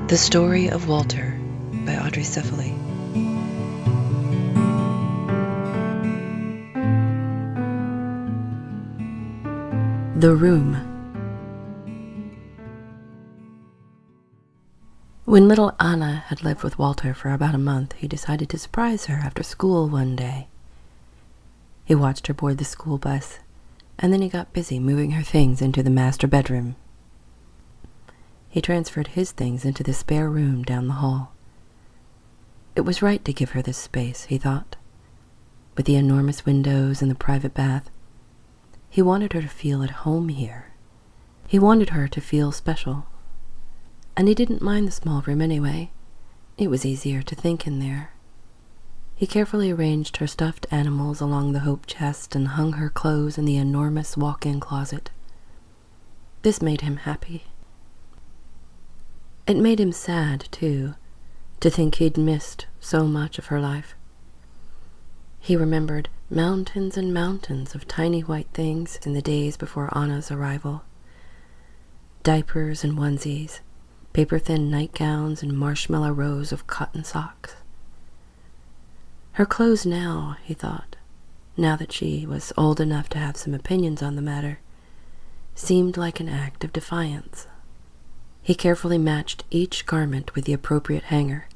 The Story of Walter by Audrey Cefaly. The Room. When little Anna had lived with Walter for about a month, he decided to surprise her after school one day. He watched her board the school bus, and then he got busy moving her things into the master bedroom. He transferred his things into the spare room down the hall. It was right to give her this space, he thought. With the enormous windows and the private bath, he wanted her to feel at home here. He wanted her to feel special. And he didn't mind the small room anyway. It was easier to think in there. He carefully arranged her stuffed animals along the hope chest and hung her clothes in the enormous walk-in closet. This made him happy. It made him sad, too, to think he'd missed so much of her life. He remembered mountains and mountains of tiny white things in the days before Anna's arrival. Diapers and onesies, paper-thin nightgowns, and marshmallow rows of cotton socks. Her clothes now, he thought, now that she was old enough to have some opinions on the matter, seemed like an act of defiance. He carefully matched each garment with the appropriate hanger.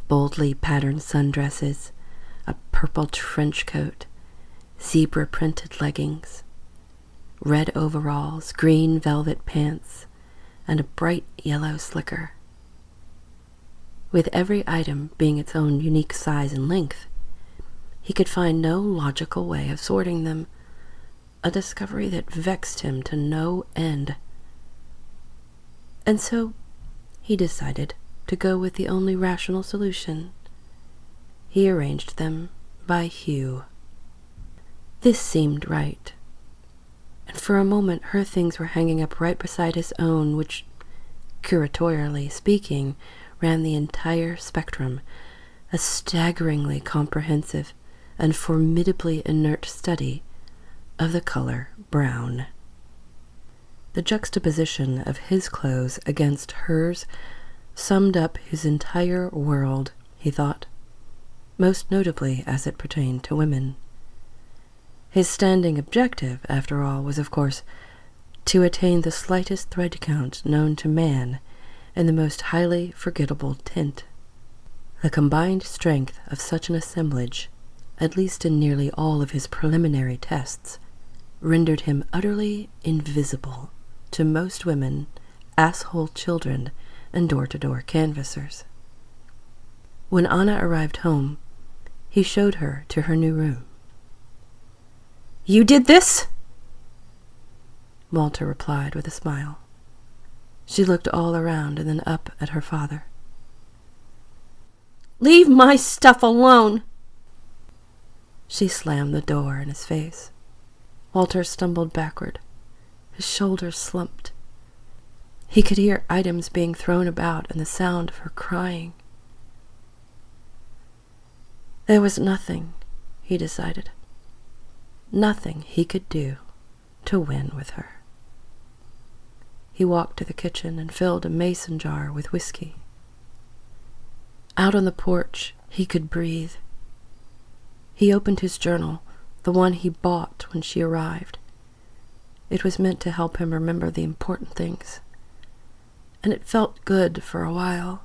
Boldly patterned sundresses, a purple trench coat, zebra-printed leggings, red overalls, green velvet pants, and a bright yellow slicker. With every item being its own unique size and length, he could find no logical way of sorting them, a discovery that vexed him to no end. And so he decided to go with the only rational solution. He arranged them by hue. This seemed right. And for a moment her things were hanging up right beside his own, which, curatorially speaking, ran the entire spectrum, a staggeringly comprehensive and formidably inert study of the color brown. The juxtaposition of his clothes against hers summed up his entire world, he thought, most notably as it pertained to women. His standing objective, after all, was, of course, to attain the slightest thread count known to man in the most highly forgettable tint. The combined strength of such an assemblage, at least in nearly all of his preliminary tests, rendered him utterly invisible to most women, asshole children, and door-to-door canvassers. When Anna arrived home, he showed her to her new room. "You did this?" Walter replied with a smile. She looked all around and then up at her father. "Leave my stuff alone!" She slammed the door in his face. Walter stumbled backward. His shoulders slumped. He could hear items being thrown about and the sound of her crying. There was nothing, he decided, nothing he could do to win with her. He walked to the kitchen and filled a mason jar with whiskey. Out on the porch, he could breathe. He opened his journal, the one he bought when she arrived. It was meant to help him remember the important things. And it felt good for a while,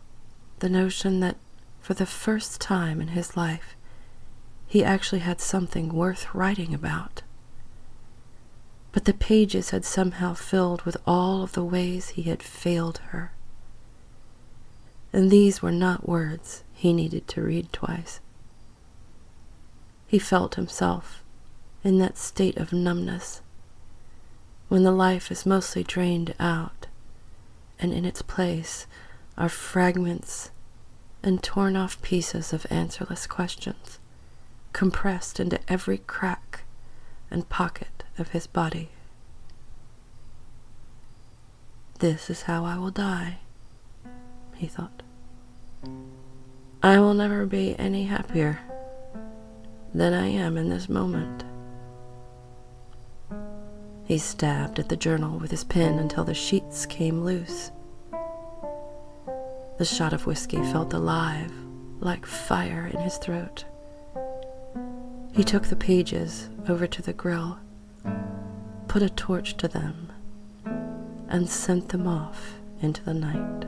the notion that for the first time in his life, he actually had something worth writing about. But the pages had somehow filled with all of the ways he had failed her. And these were not words he needed to read twice. He felt himself in that state of numbness, when the life is mostly drained out, and in its place are fragments and torn-off pieces of answerless questions, compressed into every crack and pocket of his body. This is how I will die, he thought. I will never be any happier than I am in this moment. He stabbed at the journal with his pen until the sheets came loose. The shot of whiskey felt alive, like fire in his throat. He took the pages over to the grill, put a torch to them, and sent them off into the night.